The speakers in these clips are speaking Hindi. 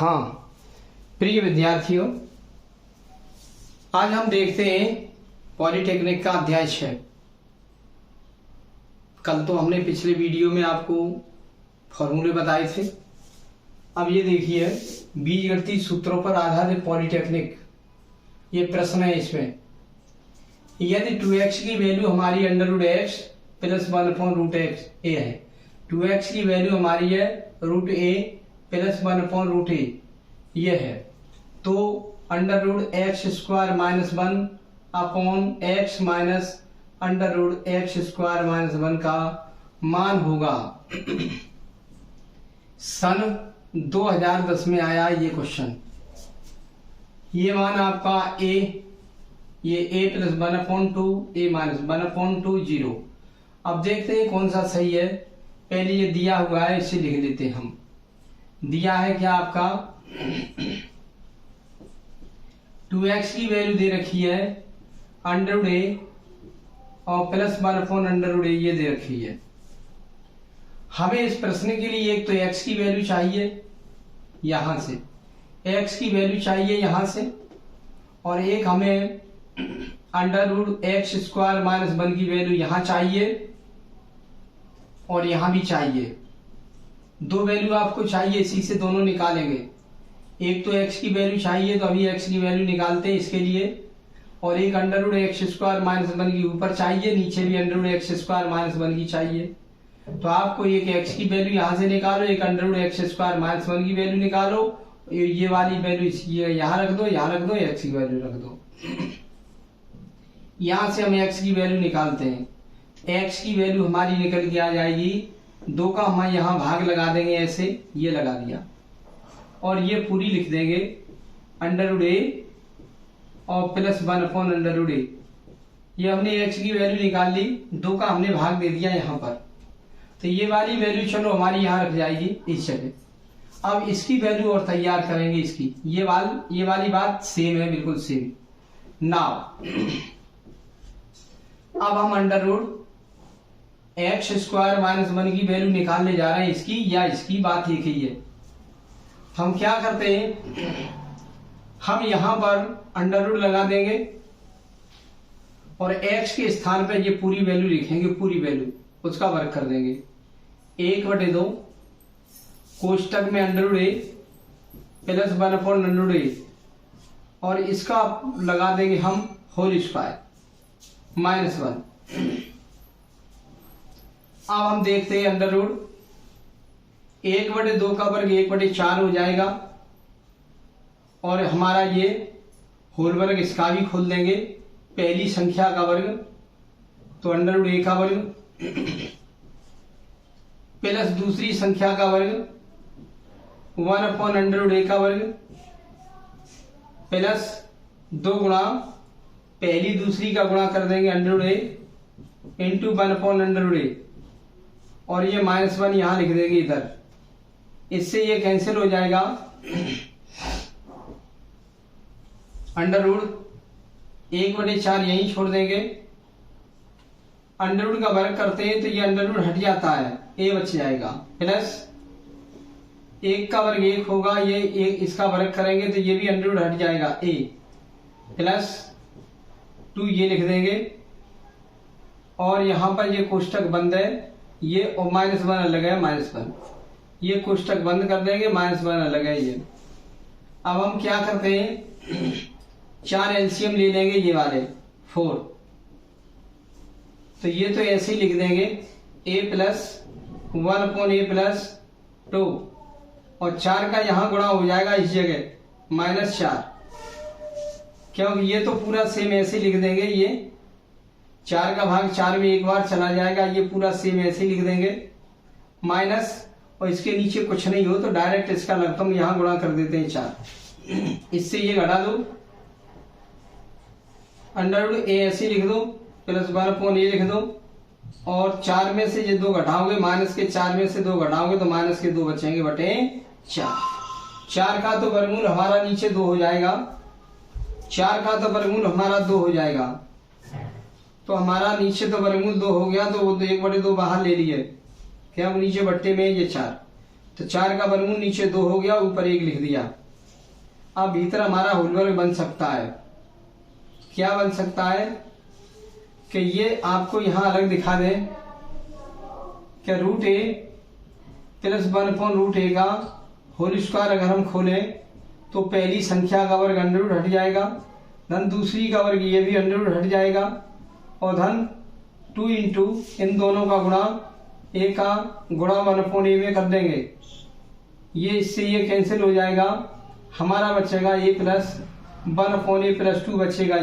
हाँ प्रिय विद्यार्थियों, आज हम देखते हैं पॉलीटेक्निक का अध्याय 6। कल तो हमने पिछले वीडियो में आपको फॉर्मूले बताए थे। अब ये देखिए, बीजगणितीय सूत्रों पर आधारित पॉलीटेक्निक, ये प्रश्न है। इसमें यदि 2x की वैल्यू हमारी √x प्लस 1/√x ए है, 2x की वैल्यू हमारी है √a प्लस 1/√a ये है, तो √x² minus 1/x minus √x² - 1 का मान होगा। सन 2010 में आया ये क्वेश्चन। ये मान आपका ये a प्लस 1/2 a माइनस 1/2 0। अब देखते हैं कौन सा सही है। पहले ये दिया हुआ है, इसे लिख लेते हैं हम। दिया है क्या आपका 2x की वैल्यू दे रखी है √a और प्लस 1/√a ये दे रखी है। हमें इस प्रश्न के लिए एक तो x की वैल्यू चाहिए यहां से, x की वैल्यू चाहिए यहां से, और एक हमें √x² माइनस 1 की वैल्यू यहां चाहिए और यहां भी चाहिए। दो वैल्यू आपको चाहिए, इसी से दोनों निकालेंगे। एक तो x की वैल्यू चाहिए, तो अभी x की वैल्यू निकालते हैं इसके लिए, और एक √x² माइनस 1 की ऊपर चाहिए, नीचे भी √x² माइनस 1 की चाहिए। तो आपको एक x की वैल्यू यहां से निकालो, एक √x² माइनस 1 की वैल्यू निकालो। ये वाली वैल्यू यहां रख दो, यहां रख दो, x की वैल्यू रख दो। यहां से हम x की वैल्यू निकालते हैं। x की वैल्यू हमारी निकल के आ जाएगी 2 का हम यहां भाग लगा देंगे, ऐसे ये लगा दिया, और ये पूरी लिख देंगे √a और प्लस 1/√a। ये हमने x की वैल्यू निकाल ली, 2 का हमने भाग दे दिया यहाँ पर, तो ये वाली वैल्यू चलो हमारी यहाँ रख जाएगी इस जगह। अब इसकी वैल्यू और तैयार करेंगे इसकी। ये वाली बात सेम है, बिल्कुल सेम। नाउ अब हम √x² माइनस 1 की वैल्यू निकालने जा रहे हैं, इसकी या इसकी, बात एक ही है। हम क्या करते हैं, हम यहां पर √ लगा देंगे और x के स्थान पर ये पूरी वैल्यू लिखेंगे, पूरी वैल्यू उसका वर्ग कर देंगे। 1/2 कोष्टक में √a प्लस 1/√a, और इसका लगा देंगे हम होल² माइनस 1। अब हम देखते हैं √ 1/2 का वर्ग 1/4 हो जाएगा, और हमारा ये होल वर्ग इसका भी खोल देंगे। पहली संख्या का वर्ग तो √a का वर्ग प्लस दूसरी संख्या का वर्ग 1/√a का वर्ग प्लस 2 गुणा पहली दूसरी का गुणा कर देंगे √a इंटू 1/√a, और ये -1 यहां लिख देंगे इधर। इससे ये कैंसिल हो जाएगा। √1/4 यहीं छोड़ देंगे। √ का वर्ग करते हैं तो ये √ हट जाता है, a बच जाएगा, प्लस 1 का वर्ग 1 होगा, ये 1 इसका वर्ग करेंगे तो ये भी √ हट जाएगा, a प्लस 2 ये लिख देंगे, और यहां पर ये कोष्टक बंद है, ये -1 अलग है, -1 ये कोष्टक बंद कर देंगे, -1 अलग है ये। अब हम क्या करते हैं, 4 एलसीएम ले लेंगे, ये वाले 4, तो ये तो ऐसे ही लिख देंगे a प्लस 1/a प्लस 2, और 4 का यहां गुणा हो जाएगा इस जगह -4, क्योंकि ये तो पूरा सेम ऐसे लिख देंगे। ये 4 का भाग 4 में एक बार चला जाएगा, ये पूरा सेम ऐसे लिख देंगे माइनस, और इसके नीचे कुछ नहीं हो तो डायरेक्ट इसका लघुत्तम यहां गुणा कर देते हैं 4। इससे ये घटा दो, √a ऐसे लिख दो, प्लस 1/a लिख दो, और 4 में से ये 2 घटाओगे, माइनस के 4 में से 2 घटाओगे तो माइनस के 2 बचेंगे बटे 4। 4 का तो वर्गमूल हमारा नीचे 2 हो जाएगा, 4 का तो वर्गमूल हमारा 2 हो जाएगा, तो हमारा नीचे तो वर्गमूल 2 हो गया, तो 1/2 बाहर ले लिए, क्या नीचे बट्टे में ये 4, तो 4 का वर्गमूल नीचे 2 हो गया, ऊपर 1 लिख दिया। अब भीतर हमारा होल वर्ग बन सकता है। क्या बन सकता है कि ये आपको यहां अलग दिखा दें कि रूट ए प्लस 1/√a का होल स्क्वायर अगर हम खोलें तो पहली संख्या का वर्ग अंडर हट जाएगा, धन दूसरी का वर्ग ये भी अंडर हट जाएगा, और धन 2 इंटू इन दोनों का गुणा a का गुणा 1/a में कर देंगे। ये इससे ये कैंसिल हो जाएगा, हमारा बचेगा a प्लस 1/a प्लस 2 बचेगा।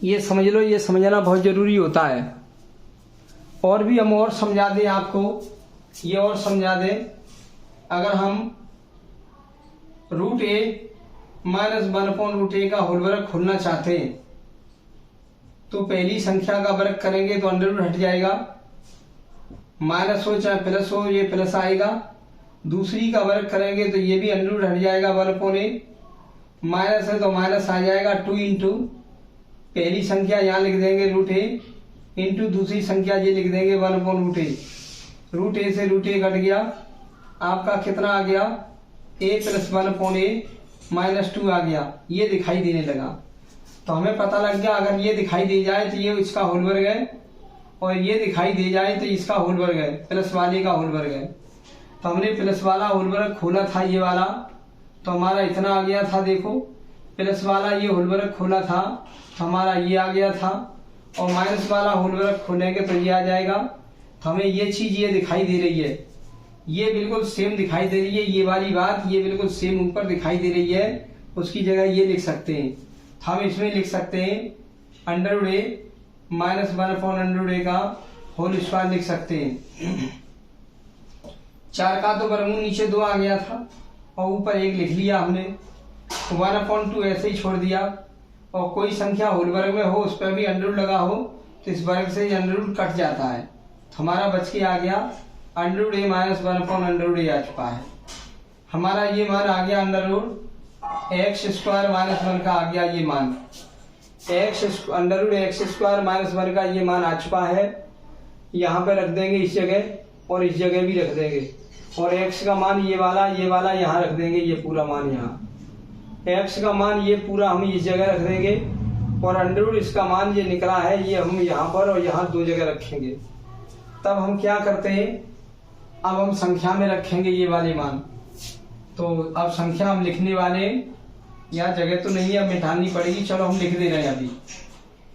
ये समझ लो, ये समझना बहुत जरूरी होता है। और भी हम और समझा दें आपको, ये और समझा दें, अगर हम रूट ए माइनस 1/√a का होल वर्ग खोलना चाहते हैं तो पहली संख्या का वर्ग करेंगे तो अंडर रूट हट जाएगा, माइनस हो चाहे प्लस हो ये प्लस आएगा। दूसरी का वर्ग करेंगे तो ये भी अंडर रूट हट जाएगा 1/a, माइनस है तो माइनस आ जाएगा 2 इंटू पहली संख्या यहाँ लिख देंगे रूट ए इंटू दूसरी संख्या ये लिख देंगे 1/√a। रूट ए से रूट ए कट गया, आपका कितना आ गया a प्लस 1/a माइनस 2 आ गया। ये दिखाई देने लगा तो हमें पता लग गया अगर ये दिखाई दे जाए तो ये इसका होल वर्ग है, और ये दिखाई दे जाए तो इसका होल वर्ग है, प्लस वाले का होल वर्ग है। तो हमने प्लस वाला होल वर्ग खोला था ये वाला, तो हमारा इतना आ गया था। देखो प्लस वाला ये होल वर्ग खोला था तो हमारा ये आ गया था, और माइनस वाला होल वर्ग खोलेंगे तो ये आ जाएगा। तो हमें ये चीज ये दिखाई दे रही है, ये बिल्कुल सेम दिखाई दे रही है, ये वाली बात ये बिल्कुल सेम ऊपर दिखाई दे रही है। उसकी जगह ये लिख सकते हैं, हम इसमें लिख सकते हैं अंडर ए माइनस 1/√a का होल स्क्वायर लिख सकते हैं। 4 का तो वर्गमूल नीचे 2 आ गया था और ऊपर 1 लिख लिया हमने, 1/2 ऐसे ही छोड़ दिया। और कोई संख्या होल वर्ग में हो उस पर भी अंडर रूट लगा हो तो इस वर्ग से अंडर रूट कट जाता है, तो हमारा बच के आ गया अंडर माइनस 1/√a आ चुका है। हमारा ये मान आ गया under root X square minus 1 का आ गया ये मान, under root X square minus 1 का ये मान आ चुका है। यहाँ पे रख देंगे इस जगह और इस जगह भी रख देंगे, और x का मान ये वाला यहाँ रख देंगे, ये पूरा मान यहाँ x का मान ये पूरा हम इस जगह रख देंगे, और अंडर रूट इसका मान ये निकला है ये हम यहाँ पर और यहाँ 2 जगह रखेंगे। तब हम क्या करते हैं, अब हम संख्या में रखेंगे ये वाले मान। तो अब संख्या हम लिखने वाले, यहाँ जगह तो नहीं है, अब मिटानी पड़ेगी, चलो हम लिख दे रहे हैं अभी।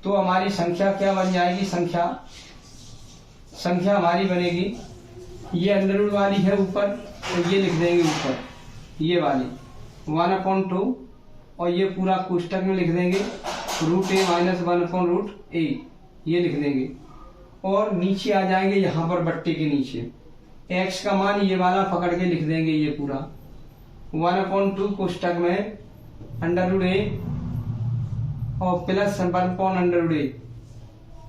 तो हमारी संख्या क्या बन जाएगी, संख्या हमारी बनेगी, ये अंडर रूट वाली है ऊपर तो ये लिख देंगे ऊपर ये वाली 1/2, और ये पूरा कोष्टक में लिख देंगे रूट ए माइनस 1/√a ये लिख देंगे, और नीचे आ जाएंगे यहाँ पर बट्टे के नीचे x का मान ये वाला पकड़ के लिख देंगे ये पूरा 1/2 कोष्टक में अंडर रूट ए और प्लस 1/√a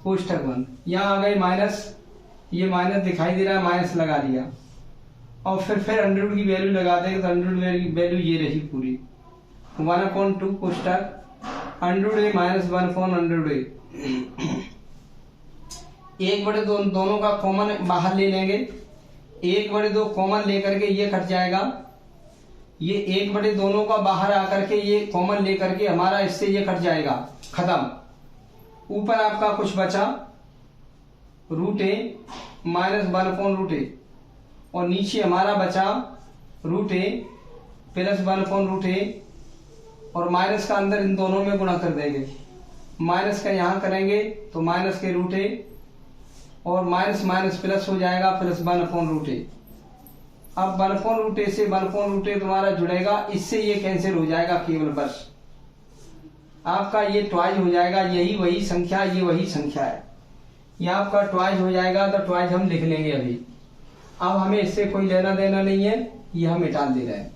कोष्टक बंद। यहाँ आ गए माइनस, ये माइनस दिखाई दे रहा है, माइनस लगा दिया, और फिर अंडर रूट की वैल्यू लगा देंगे तो अंडर रूट वैल्यू ये रही पूरी 1/2 कोष्टक अंडर रूट ए माइनस 1/√a। 1/2 दोनों का कॉमन बाहर ले लेंगे, 1/2 कॉमन लेकर के ये कट जाएगा, ये 1/2 दोनों का बाहर आकर के ये कॉमन लेकर के हमारा इससे ये कट जाएगा, खत्म। ऊपर आपका कुछ बचा रूट ए माइनस 1/√a, और नीचे हमारा बचा रूट ए प्लस 1/√a, और माइनस का अंदर इन दोनों में गुणा कर देंगे, माइनस का यहाँ करेंगे तो माइनस के रूट ए, और माइनस माइनस प्लस हो जाएगा प्लस 1/√a। अब 1/√a से 1/√a तुम्हारा जुड़ेगा, इससे ये कैंसिल हो जाएगा केवल, बस आपका ये ट्वाइस हो जाएगा, यही वही संख्या ये वही संख्या है, ये आपका ट्वाइस हो जाएगा। तो ट्वाइस हम लिख लेंगे अभी, अब हमें इससे कोई लेना देना नहीं है, ये हम मिटा दे रहे हैं।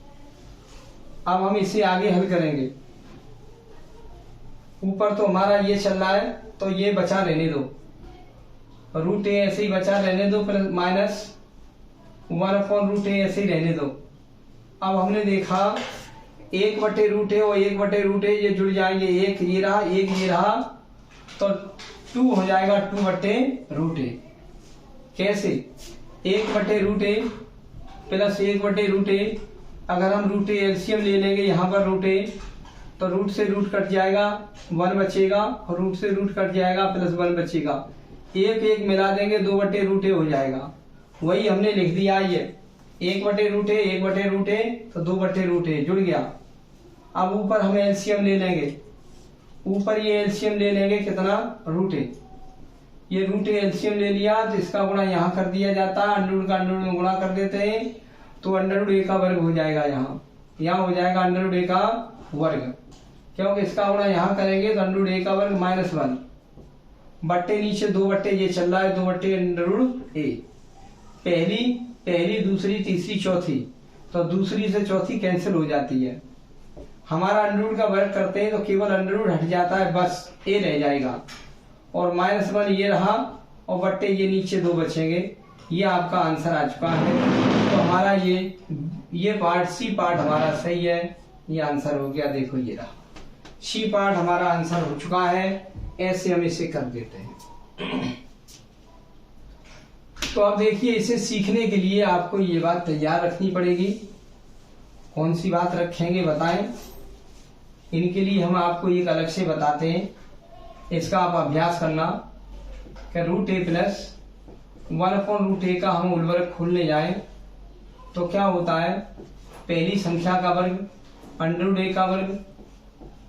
अब हम इसे आगे हल करेंगे, ऊपर तो हमारा ये चल रहा है तो ये बचा रहने दो, रूट ए ऐसे ही बचा रहने दो, प्लस माइनस 1/√a ऐसे ही रहने दो। अब हमने देखा 1/√a और 1/√a ये जुड़ जाएंगे, एक ये रहा एक ये रहा, तो 2 हो जाएगा 2/√a। कैसे, 1/√a प्लस 1/√a। अगर हम √a एलसीएम ले लेंगे यहाँ पर √a, तो रूट से रूट कट जाएगा, 1 बचेगा, और रूट से रूट कट जाएगा, प्लस 1 बचेगा। 1 मिला देंगे, 2/√a हो जाएगा। वही हमने लिख दिया, ये 1/√a तो 2/√a जुड़ गया। अब ऊपर हम एलसीएम ले लेंगे, ऊपर ये एलसीएम ले लेंगे कितना, √a। ये √a एलसीएम ले लिया तो इसका गुणा यहाँ कर दिया जाता है, अंडर रूट का अंडर रूट में गुणा कर देते हैं, तो √a का वर्ग हो जाएगा। यहाँ हो जाएगा √a का वर्ग, क्योंकि इसका गुणा यहाँ करेंगे तो √a का वर्ग -1 बट्टे नीचे 2 ये चल रहा है, 2/√a। पहली दूसरी तीसरी चौथी, तो दूसरी से चौथी कैंसिल हो जाती है। हमारा अंडर रूट का वर्ग करते हैं तो केवल अंडर रूट हट जाता है, बस a रह जाएगा, और -1 ये रहा, और बट्टे ये नीचे 2 बचेंगे। ये आपका आंसर आ चुका है। तो हमारा ये पार्ट, सी पार्ट हमारा सही है, ये आंसर हो गया। देखो ये रहा, सी पार्ट हमारा आंसर हो चुका है। ऐसे हम इसे कर देते हैं। तो अब देखिए, इसे सीखने के लिए आपको ये बात तैयार रखनी पड़ेगी। कौन सी बात रखेंगे बताएं? इनके लिए हम आपको एक अलग से बताते हैं, इसका आप अभ्यास करना कि √a प्लस 1/√a का हम उलवर्ग खोलने जाएं तो क्या होता है, पहली संख्या का वर्ग √a का वर्ग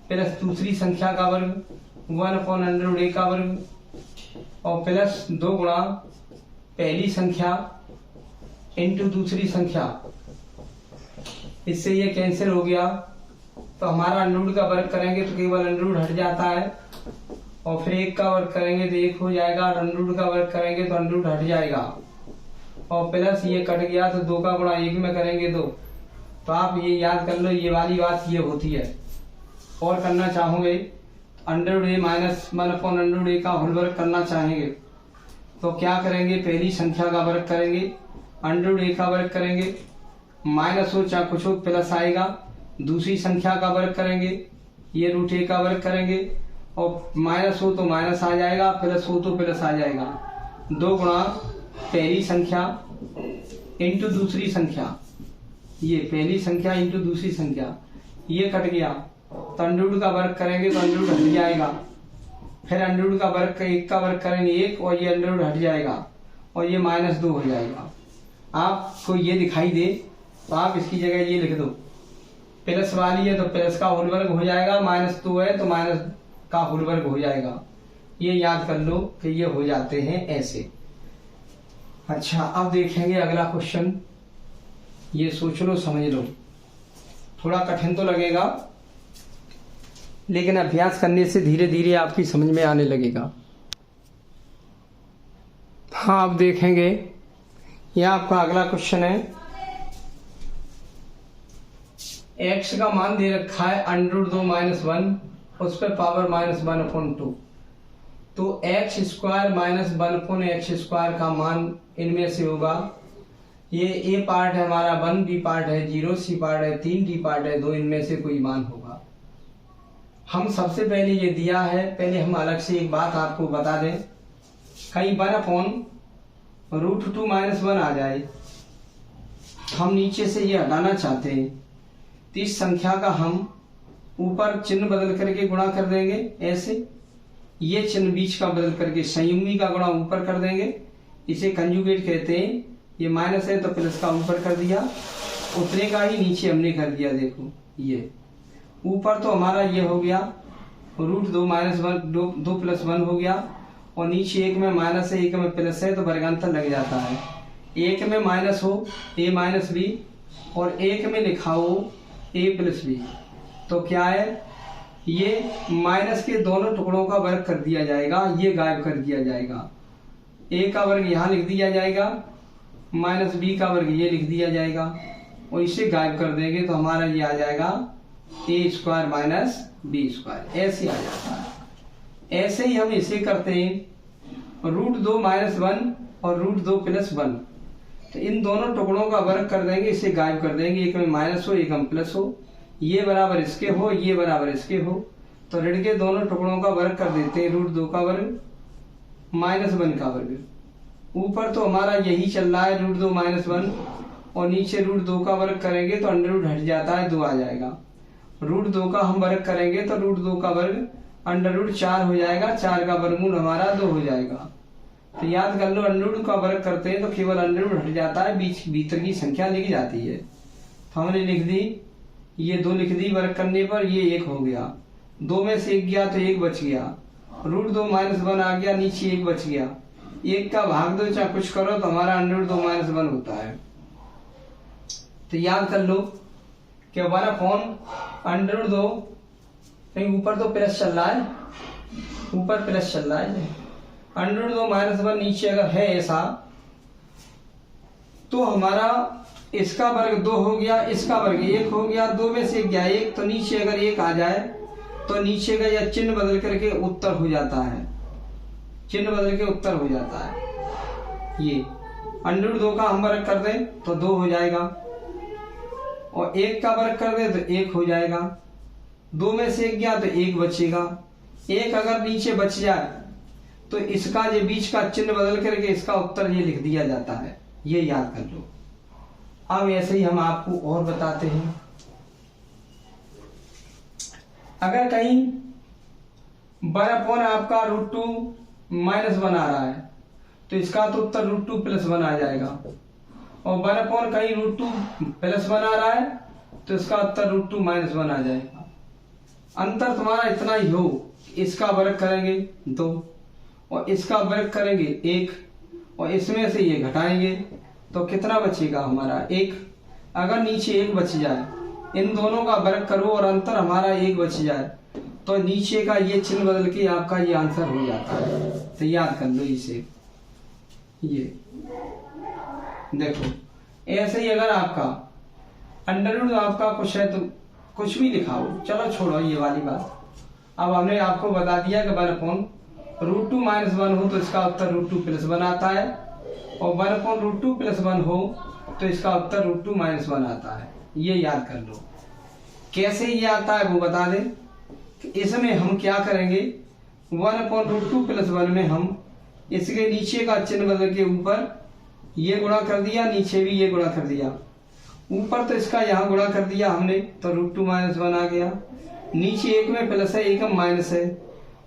प्लस दूसरी संख्या का वर्ग 1/√a का वर्ग, और प्लस 2 गुणा पहली संख्या इंटू दूसरी संख्या। इससे ये कैंसिल हो गया, तो हमारा अंडर रूट का वर्ग करेंगे तो केवल अंडर रूट हट जाता है, और फिर 1 का वर्ग करेंगे तो 1 हो जाएगा, अंडर रूट का वर्ग करेंगे तो अंडर रूट हट जाएगा, और प्लस ये कट गया तो 2 का गुणा 1 में करेंगे 2। तो आप ये याद कर लो, ये वाली बात ये होती है। और करना चाहोगे √a माइनस 1/√a का होल वर्ग करना चाहेंगे तो क्या करेंगे, पहली संख्या का वर्ग करेंगे, √a का वर्ग करेंगे, माइनस हो चाहे कुछ हो प्लस आएगा, दूसरी संख्या का वर्ग करेंगे, ये √a का वर्ग करेंगे, और माइनस हो तो माइनस आ जाएगा, प्लस हो तो प्लस आ जाएगा। 2 गुणा पहली संख्या इंटू दूसरी संख्या, ये पहली संख्या इंटू दूसरी संख्या, ये कट गया तो अंडर रूट का वर्ग करेंगे तो अंडर रूट हट जाएगा, फिर अंडर रूट का वर्ग 1 का वर्ग करेंगे 1, और ये अंडर रूट हट जाएगा, और ये -2 हो जाएगा। आपको ये दिखाई दे तो आप इसकी जगह ये लिख दो, प्लस वाली है तो प्लस का होल वर्ग हो जाएगा, -2 है तो माइनस का होल वर्ग हो जाएगा। ये याद कर लो कि ये हो जाते हैं ऐसे। अच्छा, अब देखेंगे अगला क्वेश्चन। ये सोच लो, समझ लो, थोड़ा कठिन तो लगेगा लेकिन अभ्यास करने से धीरे धीरे आपकी समझ में आने लगेगा। हाँ, अब देखेंगे, यह आपका अगला क्वेश्चन है। x का मान दे रखा है √2 - 1, उस पर पावर -1/2। तो x² - 1/x² का मान इनमें से होगा। ये a पार्ट है हमारा 1, b पार्ट है 0, c पार्ट है 3, d पार्ट है 2, इनमें से कोई मान होगा। हम सबसे पहले ये दिया है, पहले हम अलग से एक बात आपको बता दें, कहीं 1/√2 - 1 आ जाए, हम नीचे से ये हटाना चाहते हैं, तो इस संख्या का हम ऊपर चिन्ह बदल करके गुणा कर देंगे ऐसे, ये चिन्ह बीच का बदल करके संयुग्मी का गुणा ऊपर कर देंगे, इसे कंजुगेट कहते हैं। ये माइनस है तो प्लस का ऊपर कर दिया, उतने का ही नीचे हमने कर दिया। देखो, ये ऊपर तो हमारा ये हो गया √2 - 1, 2 + 1 हो गया, और नीचे 1 में माइनस है 1 में प्लस है तो वर्गांतर लग जाता है। 1 में माइनस हो a - b, और 1 में लिखा हो a + b, तो क्या है, ये माइनस के दोनों टुकड़ों का वर्ग कर दिया जाएगा, ये गायब कर दिया जाएगा। a का वर्ग यहाँ लिख दिया जाएगा, -b का वर्ग ये लिख दिया जाएगा, और इसे गायब कर देंगे तो हमारा ये आ जाएगा a² - b², ऐसे आ जाता है। ऐसे ही हम इसे करते हैं √2 - 1 और √2 + 1, तो इन दोनों टुकड़ों का वर्ग कर देंगे, इसे गायब कर देंगे, एक में माइनस हो एक में प्लस हो, ये बराबर इसके हो ये बराबर इसके हो, तो ऋण के दोनों टुकड़ों का वर्ग कर देते हैं, √2 का वर्ग -1 का वर्ग, ऊपर तो हमारा यही चल रहा है √2 - 1 और नीचे √2 का वर्ग करेंगे तो अंडर हट जाता है 2 आ जाएगा। √2 का हम वर्ग करेंगे तो √2 का वर्ग √4 हो जाएगा, 4 का वर्गमूल हमारा 2 हो जाएगा। तो याद कर लो अंडर का वर्ग करते हैं तो केवल अंडर हट जाता है, बीच भीतर की संख्या लिखी जाती है। तो हमने लिख दी, ये 2 लिख दी, वर्ग करने पर ये 1 हो गया, 2 में से 1 गया तो 1 बच गया, √2 - 1 आ गया, नीचे 1 बच गया, 1 का भाग दो चाहे कुछ करो तो हमारा √2 - 1 होता है। तो याद कर लो कि 1/√2, कहीं ऊपर तो प्लस चल रहा है, ऊपर प्लस चल रहा है, √2 - 1 नीचे अगर है ऐसा तो हमारा इसका वर्ग 2 हो गया, इसका वर्ग 1 हो गया, 2 में से 1 गया 1, तो नीचे अगर 1 आ जाए तो नीचे का यह चिन्ह बदल करके उत्तर हो जाता है, चिन्ह बदल के उत्तर हो जाता है। ये √2 का हम वर्ग कर दें तो 2 हो जाएगा और 1 का वर्ग कर दें तो 1 हो जाएगा, 2 में से 1 गया तो 1 बचेगा, 1 अगर नीचे बच जाए तो इसका ये बीच का चिन्ह बदल करके इसका उत्तर ये लिख दिया जाता है, ये याद कर लो। अब ऐसे ही हम आपको और बताते हैं, अगर कहीं 1/, आपका √2 - 1 आ रहा है तो इसका तो उत्तर √2 + 1 आ जाएगा, और 1/, कहीं √2 + 1 आ रहा है तो इसका उत्तर √2 - 1 आ जाएगा। अंतर तुम्हारा इतना ही हो, इसका वर्ग करेंगे 2 और इसका वर्ग करेंगे 1 और इसमें से ये घटाएंगे तो कितना बचेगा हमारा 1। अगर नीचे 1 बच जाए, इन दोनों का वर्ग करो और अंतर हमारा 1 बच जाए तो नीचे का ये चिन्ह बदल के आपका ये आंसर हो जाता है। तो याद कर लो इसे, ये देखो ऐसे ही अगर आपका अंडर आपका कुछ है तो कुछ भी लिखाओ, चलो छोड़ो ये वाली बात। अब हमने आपको बता दिया कि 1/√2 - 1 हो तो इसका उत्तर √2 + 1 आता है, और 1/√2 + 1 हो तो इसका उत्तर √2 - 1 आता है। ये याद कर लो। कैसे ये आता है वो बता दें। इसमें हम क्या करेंगे, 1/√2 + 1 में हम इसके नीचे का चिन्ह बदल के ऊपर ये गुणा कर दिया, नीचे भी ये गुणा कर दिया, ऊपर तो इसका यहाँ गुणा कर दिया हमने तो √2 - 1 आ गया, नीचे 1 में प्लस है 1 में माइनस है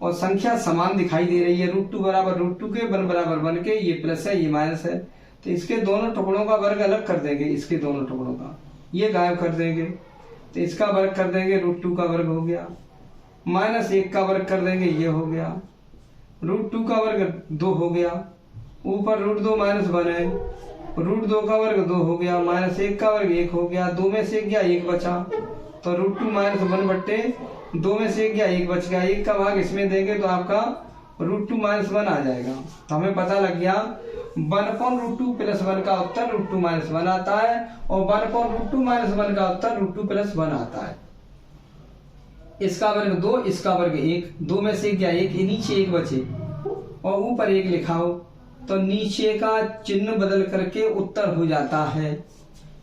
और संख्या समान दिखाई दे रही है, √2 = √2 के, 1 = 1 के, ये प्लस है ये माइनस है, तो इसके दोनों टुकड़ों का वर्ग अलग कर देंगे, इसके दोनों टुकड़ों का ये गायब कर देंगे, तो इसका वर्ग कर देंगे √2 का वर्ग हो गया, -1 का वर्ग कर देंगे ये हो गया, √2 का वर्ग 2 हो गया, ऊपर √2 - 1 है, √2 का वर्ग 2 हो गया, -1 का वर्ग 1 हो गया, 2 में से 1 गया 1 बचा, तो √2 - 1 बट्टे 2 में से 1 गया 1 बच गया, 1 का भाग इसमें देंगे तो आपका √2 - 1 आ जाएगा। तो हमें पता लग गया 1/√2 + 1 का उत्तर √2 - 1 आता है और 1/√2 - 1 का उत्तर √2 + 1 आता है। इसका वर्ग 2, इसका वर्ग 1, 2 में से 1 गया 1, नीचे 1 बचे और ऊपर 1 लिखा हो तो नीचे का चिन्ह बदल करके उत्तर हो जाता है।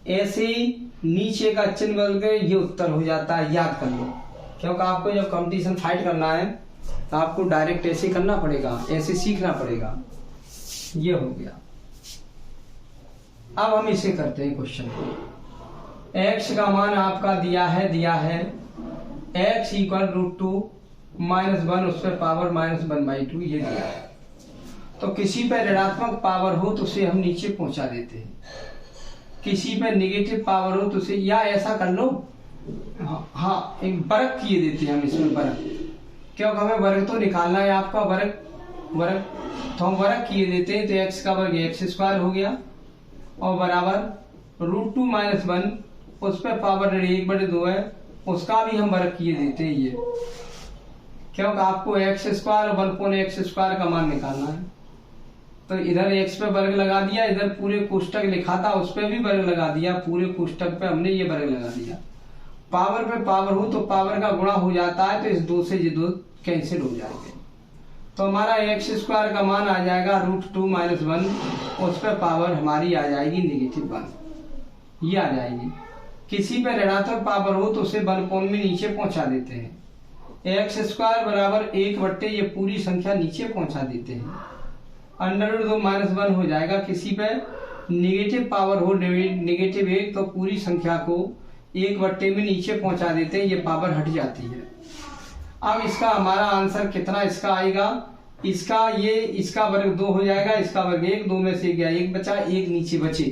ऐसे ही नीचे का चिन्ह बदल कर ये उत्तर हो जाता है, याद कर लो। क्योंकि आपको जब कंपटीशन फाइट करना है तो आपको डायरेक्ट ऐसे करना पड़ेगा, ऐसे सीखना पड़ेगा। ये हो गया। अब हम इसे करते हैं क्वेश्चन को। x का मान आपका दिया है x = √2 - 1, उस पर पावर -1/2 ये दिया है। तो किसी पे ऋणात्मक पावर हो तो उसे हम नीचे पहुंचा देते हैं, किसी पे नेगेटिव पावर हो तो उसे, या ऐसा कर लो हाँ एक वर्ग किए देते हैं हम इसमें वर्ग, क्योंकि हमें वर्ग तो निकालना है आपका वर्ग तो हम वर्ग किए देते हैं। तो x का वर्ग x² हो गया और बराबर √2 - 1, उस पर पावर 1/2 है, उसका भी हम वर्ग किए देते हैं ये, क्योंकि आपको x² और 1/x² का मान निकालना है। तो इधर x पे वर्ग लगा दिया, इधर पूरे कोष्टक लिखा था उस पे भी वर्ग लगा दिया, पूरे कोष्टक पे हमने ये वर्ग लगा दिया। पावर पे पावर हो तो पावर का गुणा हो जाता है, तो इस 2 से ये 2 कैंसिल हो जाएंगे। तो हमारा x² का मान आ जाएगा √2 - 1, उस पर पावर हमारी आ जाएगी -1, ये आ जाएगी। किसी पे ऋणात्मक पावर हो तो उसे 1 में नीचे पहुंचा देते हैं। x² = 1 बट्टे ये पूरी संख्या नीचे पहुंचा देते हैं। √2 - 1 हो जाएगा। किसी पे नेगेटिव पावर हो, नेगेटिव 1, तो पूरी संख्या को 1/, में नीचे पहुंचा देते हैं, ये पावर हट जाती है। अब इसका हमारा आंसर कितना इसका आएगा, इसका वर्ग 2 हो जाएगा, इसका वर्ग 1, 2 में से गया 1 बचा, 1 नीचे बचे,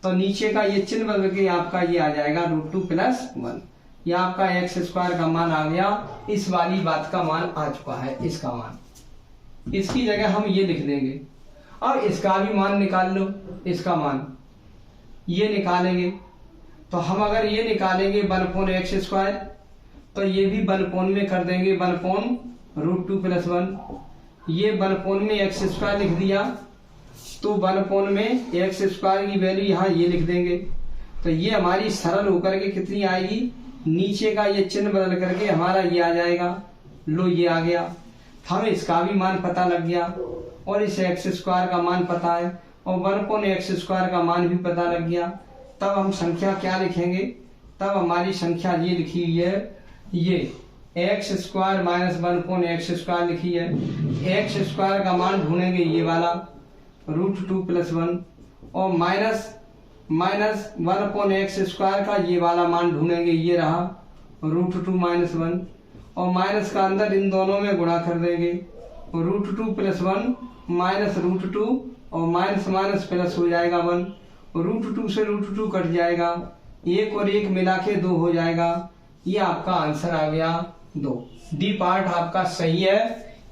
तो नीचे का ये चिन्ह बदल के आपका ये आ जाएगा √2 + 1। ये आपका x² का मान आ गया। इस वाली बात का मान आ चुका है, इसका मान। इसकी जगह हम ये लिख देंगे। अब इसका भी मान निकाल लो, इसका मान ये निकालेंगे, तो हम अगर ये निकालेंगे 1/x², तो ये भी 1 में कर देंगे, 1/√2 + 1। ये 1 में x² लिख दिया, तो 1 में x² की वैल्यू यहाँ ये लिख देंगे, तो ये हमारी सरल होकर के कितनी आएगी, नीचे का ये चिन्ह बदल करके हमारा ये आ जाएगा। लो ये आ गया, हमें इसका भी मान पता लग गया और इस x² का मान पता है और 1/x² का मान भी पता लग गया। तब हम संख्या क्या लिखेंगे, तब हमारी संख्या ये लिखी हुई है, ये x² - 1/x² लिखी है। x² का मान ढूंढेंगे ये वाला √2 + 1 और माइनस 1/x² का ये वाला मान ढूंढेंगे, ये रहा √2 - 1 और माइनस का अंदर इन दोनों में गुणा कर देंगे, √2 + 1 - √2 और माइनस प्लस हो जाएगा 1, √2 से √2 कट जाएगा, 1 और 1 मिला के 2 हो जाएगा। ये आपका आंसर आ गया 2। डी पार्ट आपका सही है।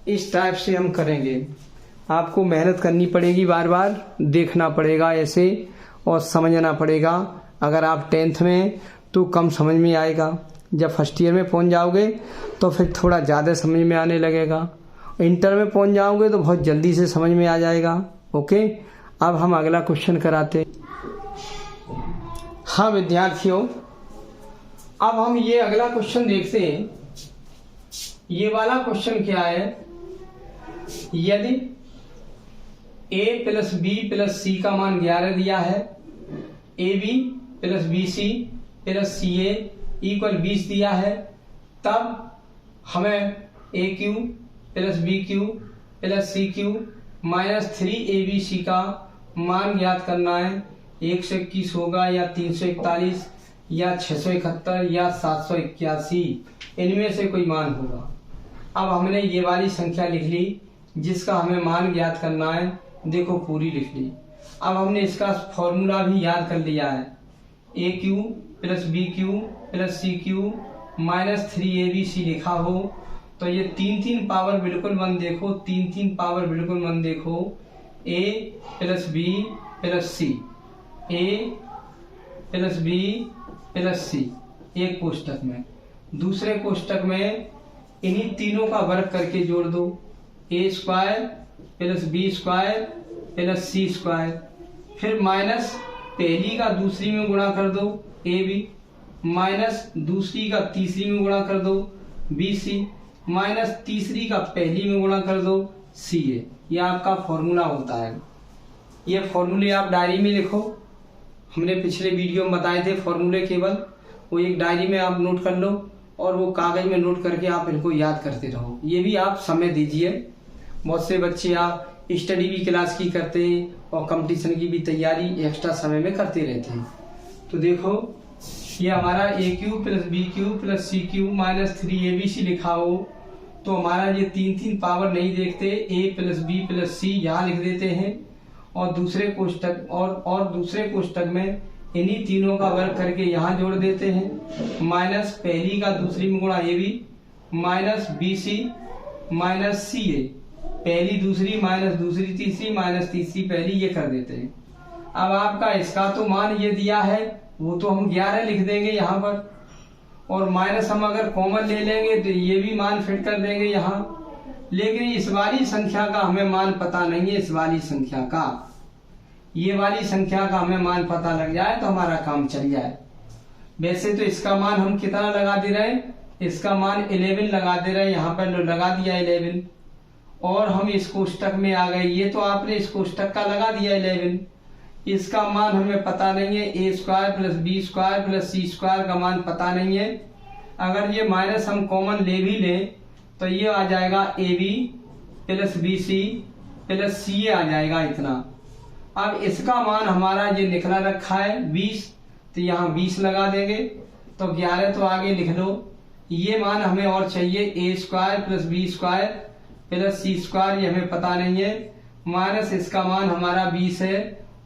इस टाइप से हम करेंगे, आपको मेहनत करनी पड़ेगी, बार बार देखना पड़ेगा ऐसे और समझना पड़ेगा। अगर आप 10th में तो कम समझ में आएगा, जब फर्स्ट ईयर में पहुंच जाओगे तो फिर थोड़ा ज़्यादा समझ में आने लगेगा, इंटर में पहुंच जाओगे तो बहुत जल्दी से समझ में आ जाएगा। ओके, अब हम अगला क्वेश्चन कराते। हाँ विद्यार्थियों, अब हम ये अगला क्वेश्चन देखते हैं। ये वाला क्वेश्चन क्या है, यदि a + b + c का मान 11 दिया है, ab + bc + ca = 20 दिया है, तब हमें aq + bq + cq - 3abc का मान ज्ञात करना है। 121 होगा या 341 या 671 या 781, इनमें से कोई मान होगा। अब हमने ये वाली संख्या लिख ली जिसका हमें मान ज्ञात करना है, देखो पूरी लिख ली। अब हमने इसका फॉर्मूला भी याद कर लिया है, aq + bq + cq - 3abc लिखा हो तो ये 3 पावर बिल्कुल मन देखो, 3 पावर बिल्कुल मन देखो, a + b + c, a + b + c एक कोष्टक में, दूसरे कोष्टक में इन्हीं तीनों का वर्ग करके जोड़ दो, a² + b² + c², फिर माइनस पहली का दूसरी में गुणा कर दो ab, माइनस दूसरी का तीसरी में गुणा कर दो bc, माइनस तीसरी का पहली में गुणा कर दो ca। यह आपका फॉर्मूला होता है। ये फॉर्मूले आप डायरी में लिखो, हमने पिछले वीडियो में बताए थे फॉर्मूले, केवल वो एक डायरी में आप नोट कर लो और वो कागज में नोट करके आप इनको याद करते रहो। ये भी आप समय दीजिए, बहुत से बच्चे आप स्टडी भी क्लास की करते हैं और कंपटीशन की भी तैयारी एक्स्ट्रा समय में करते रहते हैं। तो देखो ये हमारा aq + bq + cq - 3abc लिखा हो तो हमारा ये 3 पावर नहीं देखते, a + b + c यहाँ लिख देते हैं और दूसरे कोष्टक और दूसरे कोष्टक में इन्हीं तीनों का वर्ग करके यहाँ जोड़ देते हैं, माइनस पहली का दूसरी में गुणा ab minus bc minus ca, पहली दूसरी माइनस दूसरी तीसरी माइनस तीसरी पहली, ये कर देते हैं। अब आपका इसका तो मान ये दिया है, वो तो हम 11 लिख देंगे यहाँ पर, और माइनस हम अगर कॉमन ले लेंगे तो ये भी मान फिट कर देंगे यहाँ। लेकिन इस वाली संख्या का हमें मान पता नहीं है, इस वाली संख्या का, ये वाली संख्या का हमें मान पता लग जाए तो हमारा काम चल जाए। वैसे तो इसका मान हम कितना लगा दे रहे हैं, इसका मान 11 लगा दे रहे हैं, यहाँ पर लगा दिया 11 और हम इस कोष्टक में आ गए। ये तो आपने इस कोष्टक का लगा दिया 11, इसका मान हमें पता नहीं है, a² + b² + c² का मान पता नहीं है। अगर ये माइनस हम कॉमन ले भी लें तो ये आ जाएगा ab + bc प्लस सी ए आ जाएगा इतना। अब इसका मान हमारा ये निकला रखा है 20, तो यहाँ 20 लगा देंगे, तो 11 तो आगे लिख लो। ये मान हमें और चाहिए A square plus B square plus C square, ये हमें पता नहीं है, माइनस इसका मान हमारा 20 है,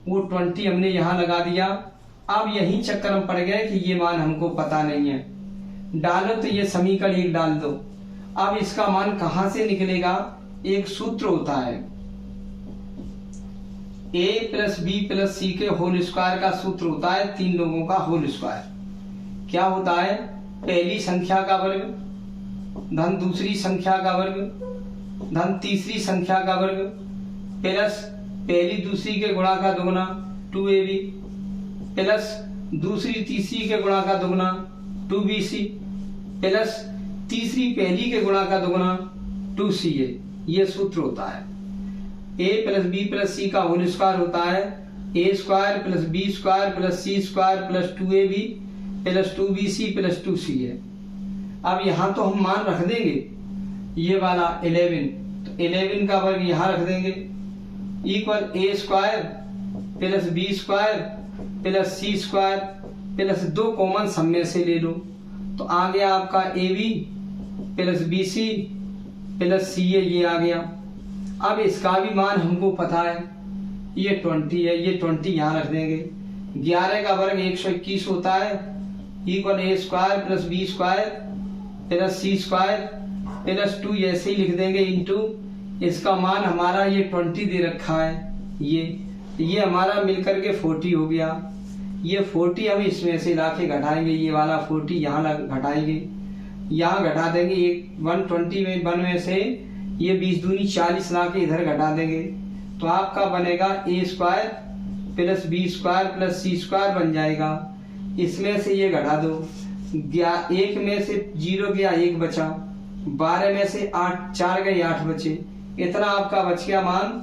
वो 20 हमने यहाँ लगा दिया। अब यही चक्कर में पड़ गए कि ये मान हमको पता नहीं है, डालो तो ये समीकरण 1 डाल दो। अब इसका मान कहां से निकलेगा, एक सूत्र होता है a प्लस बी प्लस सी के होल स्क्वायर का सूत्र होता है 3 लोगों का होल स्क्वायर। क्या होता है, पहली संख्या का वर्ग धन दूसरी संख्या का वर्ग धन तीसरी संख्या का वर्ग प्लस पहली दूसरी के गुणा का दुगना 2ab प्लस दूसरी तीसरी के गुणा का दुगना 2bc प्लस तीसरी पहली के गुणा का दुगना 2ca। ये सूत्र होता है। a plus B plus C का होल स्क्वायर होता है A square plus B square plus C square plus 2ab plus 2bc plus 2ca। अब यहां तो हम मान रख देंगे ये वाला 11, तो 11 का वर्ग यहां रख देंगे equal A square plus B square plus C square plus 2 common sum में से ले लो, तो आ गया आपका A B plus B C plus C A, ये आ गया। अब इसका भी मान हमको पता है, ये 20 है, ये 20 यहाँ रख देंगे। 11 का वर्ग 121 होता है equal A square plus B square plus C square plus 2 ऐसे ही लिख देंगे इंटू इसका मान हमारा ये 20 दे रखा है, ये हमारा मिलकर के 40 हो गया। ये 40 हम इसमें से लाके घटाएंगे, ये वाला 40 यहाँ घटाएंगे, यहाँ घटा देंगे 120 में 1 में से ये 20 दूनी 40 लाके इधर घटा देंगे, तो आपका बनेगा A square plus B square plus C square बन जाएगा। इसमें से ये घटा दो, 1 में से 0 गया 1 बचा, 12 में से 4 गए 8 बचे, इतना आपका बच गया मान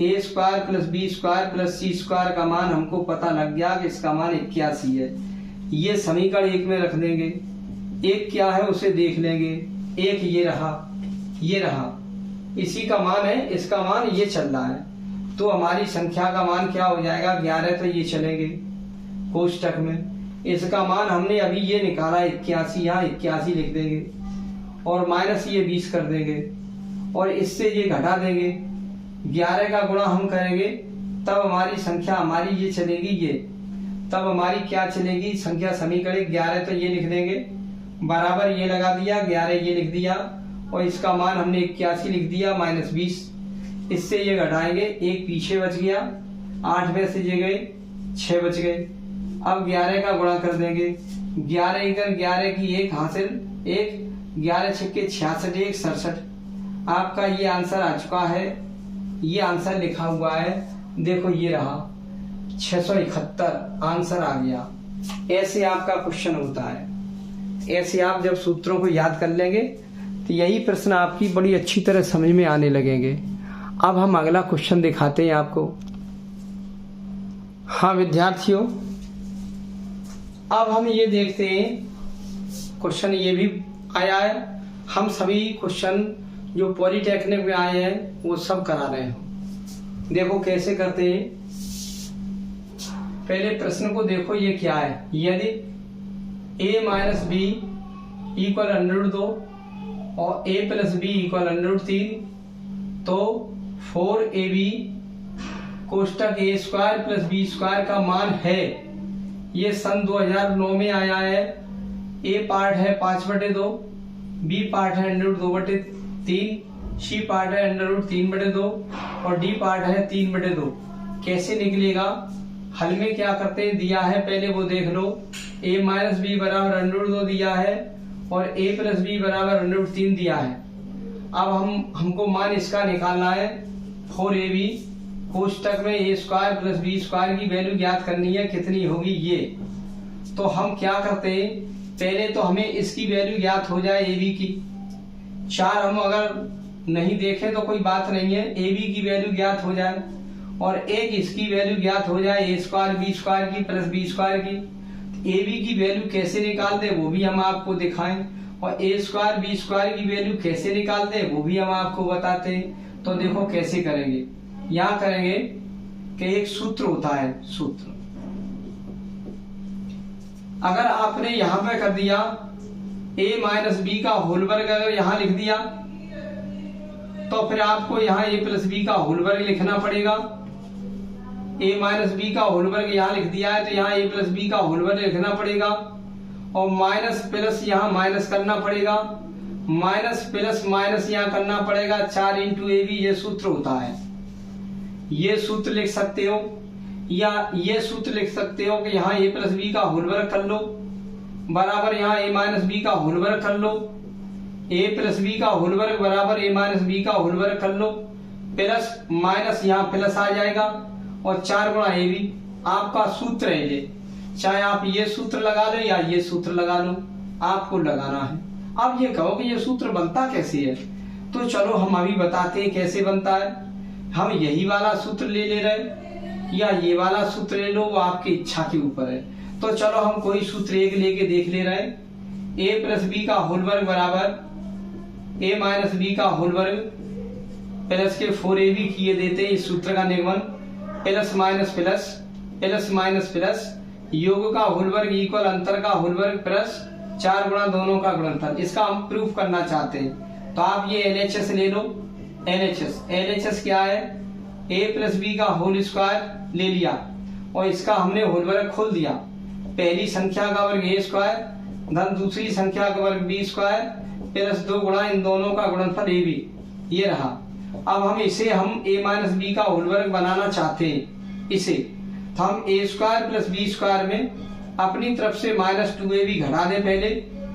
A square plus B square plus C square का मान हमको पता लग गया कि इसका मान 81 है। ये समीकरण 1 में रख देंगे। एक क्या है उसे देख लेंगे, एक ये रहा इसी का मान है, इसका मान ये चल रहा है, तो हमारी संख्या का मान क्या हो जाएगा 11, तो ये चलेंगे कोष्टक में। इसका मान हमने अभी ये निकाला 81, यहाँ 81 लिख देंगे और माइनस ये 20 कर देंगे और इससे ये घटा देंगे, 11 का गुणा हम करेंगे तब हमारी संख्या हमारी ये चलेगी, ये तब हमारी क्या चलेगी संख्या समीकरण 11, तो ये लिख देंगे बराबर ये लगा दिया 11 ये लिख दिया और इसका मान हमने 81 लिख दिया माइनस 20, इससे ये घटाएंगे 1 पीछे बच गया, 8 में से ये गए 6 बच गए। अब 11 का गुणा कर देंगे, 11 इधर 11 की 1 हासिल 1, 11 छक्के 66 1 67। आपका ये आंसर आ चुका है, ये आंसर लिखा हुआ है, देखो ये रहा 671 आंसर आ गया। ऐसे आपका क्वेश्चन होता है, ऐसे आप जब सूत्रों को याद कर लेंगे तो यही प्रश्न आपकी बड़ी अच्छी तरह समझ में आने लगेंगे। अब हम अगला क्वेश्चन दिखाते हैं आपको। हाँ विद्यार्थियों, अब हम ये देखते हैं क्वेश्चन ये भी आया है, हम सभी क्वेश्चन जो पॉलिटेक्निक में आए हैं वो सब करा रहे हैं। देखो कैसे करते हैं, पहले प्रश्न को देखो ये क्या है, यदि a माइनस बी इक्वल √2 और a प्लस बी इक्वल √3 तो 4ab कोष्टक ए स्क्वायर प्लस बी स्क्वायर का मान है। ये सन 2009 में आया है। ए पार्ट है 5/2, बी पार्ट है √2/3, सी पार्ट है √3/2 और डी पार्ट है 3/2। कैसे निकलेगा, हल में क्या करते हैं, दिया है पहले वो देख लो, a माइनस बी बराबर √2 दिया है और a प्लस बी बराबर √3 दिया है। अब हमको मान इसका निकालना है 4ab कोष्टक में a square plus B square की वैल्यू ज्ञात करनी है, कितनी होगी ये। तो हम क्या करते हैं, पहले तो हमें इसकी वैल्यू ज्ञात हो जाए ab की, 4 हम अगर नहीं देखें तो कोई बात नहीं है, ab की वैल्यू ज्ञात हो जाए और एक इसकी वैल्यू ज्ञात हो जाए a स्क्वायर बी स्क्वायर की प्लस बी स्क्वायर की। ए बी की वैल्यू कैसे निकाल दे वो भी हम आपको दिखाएं और ए स्क्वायर बी स्क्वायर की वैल्यू कैसे निकाल दे वो भी हम आपको बताते हैं। तो देखो कैसे करेंगे, यहां करेंगे कि एक सूत्र होता है, सूत्र। अगर आपने यहां पे कर दिया a माइनस बी का होल वर्ग, अगर यहां लिख दिया तो फिर आपको यहाँ a प्लस बी का होल वर्ग लिखना पड़ेगा। a माइनस बी का होल वर्ग यहाँ लिख दिया है तो यहाँ a प्लस बी का होल वर्ग लिखना पड़ेगा, और माइनस प्लस यहाँ माइनस करना पड़ेगा, माइनस प्लस माइनस यहाँ करना पड़ेगा, 4 इंटू ए बी, ये सूत्र होता है। ये सूत्र लिख सकते हो, या ये सूत्र लिख सकते हो कि यहाँ a प्लस बी का होल वर्ग कर लो बराबर यहाँ a माइनस बी का होल वर्ग कर लो, a प्लस बी का होल वर्ग बराबर a माइनस बी का होल वर्ग कर लो, प्लस माइनस यहाँ प्लस आ जाएगा, और 4 गुणा ए बी आपका सूत्र है ये। चाहे आप ये सूत्र लगा लो या ये सूत्र लगा लो, आपको लगाना है। अब ये कहो कि ये सूत्र बनता कैसे है, तो चलो हम अभी बताते हैं कैसे बनता है। हम यही वाला सूत्र ले रहे या ये वाला सूत्र ले लो, वो आपकी इच्छा के ऊपर है। तो चलो हम कोई सूत्र एक लेके देख ले रहे हैं। a प्लस बी का होल वर्ग बराबर a माइनस बी का होल वर्ग प्लस के 4ab किए देते हैं इस सूत्र का निगमन, plus minus plus, plus minus plus, योग का होल वर्ग इक्वल अंतर का होल वर्ग प्लस 4 गुणा दोनों का गुणनफल। इसका हम प्रूफ करना चाहते हैं तो आप ये LHS ले लो। LHS क्या है, a प्लस बी का होल स्क्वायर ले लिया और इसका हमने होल वर्ग खोल दिया। पहली संख्या का वर्ग a स्क्वायर धन दूसरी संख्या का वर्ग b स्क्वायर प्लस 2 गुणा इन दोनों का गुणनफल ab, ये रहा। अब हम इसे हम a माइनस बी का होल वर्ग बनाना चाहते हैं इसे, तो हम a square plus b square में अपनी तरफ से माइनस 2ab घटा दें पहले,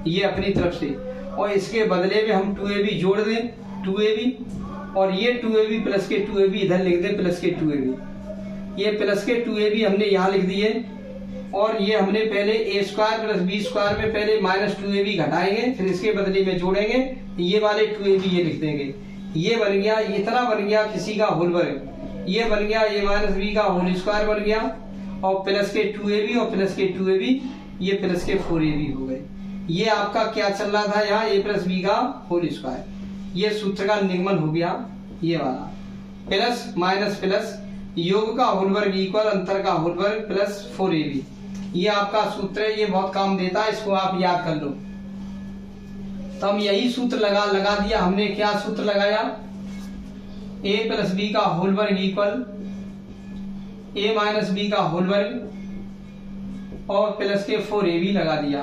ये अपनी तरफ से, और इसके बदले में हम 2ab जोड़ दें, 2ab, और ये 2ab प्लस के 2ab इधर लिख दें, प्लस के 2ab। ये प्लस के 2ab हमने यहाँ लिख दिए, और ये हमने पहले a square plus b square में पहले माइनस 2ab घटाएंगे, फिर इसके बदले में जोड़ेंगे, ये वाले 2ab ये लिख देंगे। ये बन गया, इतना बन गया किसी का होल वर्ग, ये बन गया a माइनस बी का होल स्क्वायर बन गया, और प्लस के 2ab और प्लस के 2ab, ये प्लस के 4ab हो गए। ये आपका क्या चल रहा था यहाँ, a प्लस बी का होल स्क्वायर, ये सूत्र का निगमन हो गया ये वाला, प्लस माइनस प्लस, योग का होल वर्ग इक्वल अंतर का होल वर्ग प्लस 4ab, ये आपका सूत्र है। ये बहुत काम देता है, इसको आप याद कर लो। तो हम यही सूत्र लगा दिया हमने। क्या सूत्र लगाया, a प्लस बी का होल वर्ग इक्वल a माइनस बी का होल वर्ग और प्लस के 4ab लगा दिया।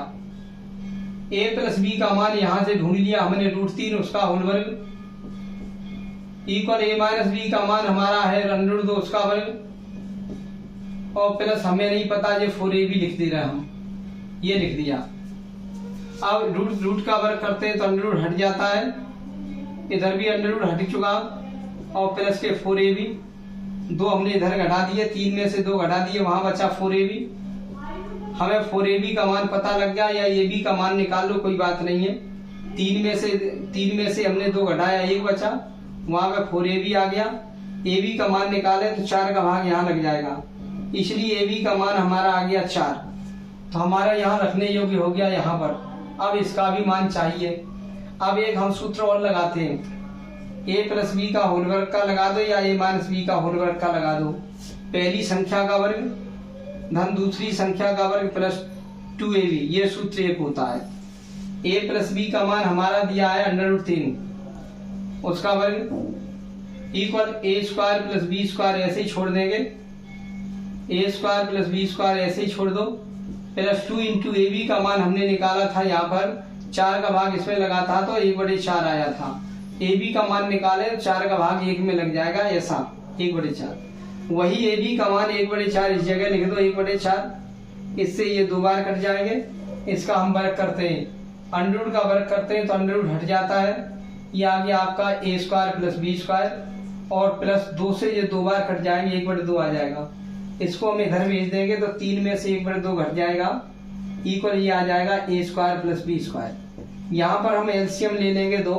a प्लस बी का मान यहां से ढूंढ लिया हमने, √3 उसका होल वर्ग इक्वल a माइनस बी का मान हमारा है √2 उसका वर्ग, और प्लस हमें नहीं पता, ये 4ab लिख दे रहे हम, ये लिख दिया। अब रूट का वर्ग करते हैं तो अंडर हट जाता है, इधर भी अंडर हट चुका, और प्लस के 4ab, 2 हमने इधर घटा दिए, 3 में से 2 घटा दिए, वहां बचा 4ab। हमें 4ab का मान पता लग गया, या ab का मान निकाल लो, कोई बात नहीं है। 3 में से हमने 2 घटाया, 1 बचा, वहां पे 4ab आ गया। ab का मान निकाले तो 4 का भाग यहाँ लग जाएगा, इसलिए ab का मान हमारा आ गया 4, तो हमारा यहाँ रखने योग्य हो गया यहाँ पर। अब इसका भी मान चाहिए। अब एक हम सूत्र और लगाते हैं, a प्लस बी का होल वर्ग का लगा दो या a माइनस बी का होल वर्ग का लगा दो। पहली संख्या का वर्ग धन दूसरी संख्या का वर्ग प्लस 2ab, ये सूत्र एक होता है। a प्लस बी का मान हमारा दिया है √3, उसका वर्ग equal a square plus b square, ऐसे ही छोड़ देंगे, a square plus b square ऐसे ही छोड़ दो, प्लस 2 इंटू ab का मान हमने निकाला था यहाँ पर, 4 का भाग इसमें लगा था तो 1/4 आया था। ab का मान निकाले तो 4 का भाग 1 में लग जाएगा, ऐसा 1/4। वही ab का मान 1/4 इस जगह लिख दो, 1/4, इससे ये 2 बार कट जाएंगे। इसका हम वर्ग करते हैं, अंडर का वर्ग करते हैं तो अंडर हट जाता है, ये आ गया आपका a square plus b square, और प्लस 2 से ये 2 बार कट जाएंगे, 1/2 आ जाएगा। इसको हम इधर भेज देंगे तो 3 में से 1/2 घट जाएगा, इक्वल ये आ जाएगा a square plus b square. यहाँ पर हम एलसीएम ले लेंगे 2,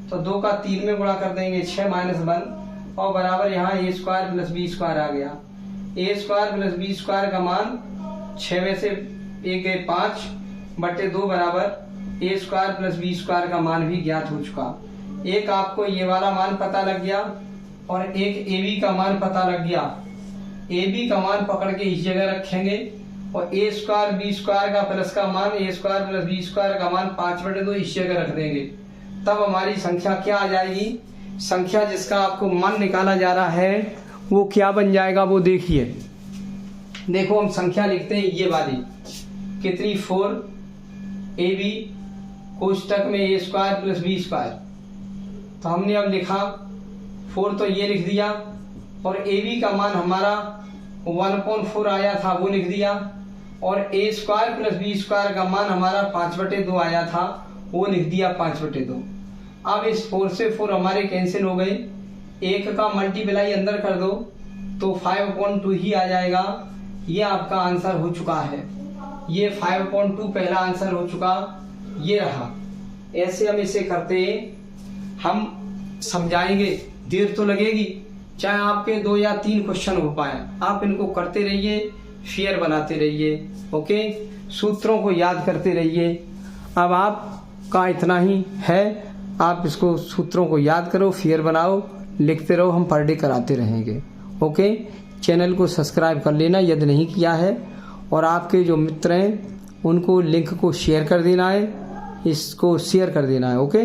तो 2 का 3 में गुणा कर देंगे, 6 - 1, और बराबर यहाँ a square plus b square आ गया। a square plus b square का मान 6 में से 1 गए 5/2 बराबर a square plus b square का मान भी ज्ञात हो चुका। एक आपको ये वाला मान पता लग गया, और एक ए बी का मान पता लग गया। ए बी का मान पकड़ के इस जगह रखेंगे और ए स्क्वायर बी स्क्वायर का प्लस का मान A square plus B square का मान 5/2 इस जगह रख देंगे। तब हमारी संख्या क्या आ जाएगी, संख्या जिसका आपको मान निकाला जा रहा है वो क्या बन जाएगा वो देखिए। देखो हम संख्या लिखते हैं ये वाली कितनी 4 ए बी कोष्टक में ए स्क्वायर प्लस बी स्क्वायर। तो हमने अब लिखा 4 तो ये लिख दिया और ए बी का मान हमारा 1/4 आया था वो लिख दिया और ए स्क्वायर प्लस बी स्क्वायर का मान हमारा 5/2 आया था वो लिख दिया 5/2। अब इस 4 से 4 हमारे कैंसिल हो गए, एक का मल्टीप्लाई अंदर कर दो तो 5/2 ही आ जाएगा। ये आपका आंसर हो चुका है, ये 5/2 पहला आंसर हो चुका, ये रहा। ऐसे हम इसे करते हम समझाएंगे, देर तो लगेगी, चाहे आपके 2 या 3 क्वेश्चन हो पाए, आप इनको करते रहिए, फेयर बनाते रहिए। ओके, सूत्रों को याद करते रहिए। अब आपका इतना ही है, आप इसको सूत्रों को याद करो, फेयर बनाओ, लिखते रहो, हम पर डे कराते रहेंगे। ओके, चैनल को सब्सक्राइब कर लेना यदि नहीं किया है और आपके जो मित्र हैं उनको लिंक को शेयर कर देना है, इसको शेयर कर देना है। ओके।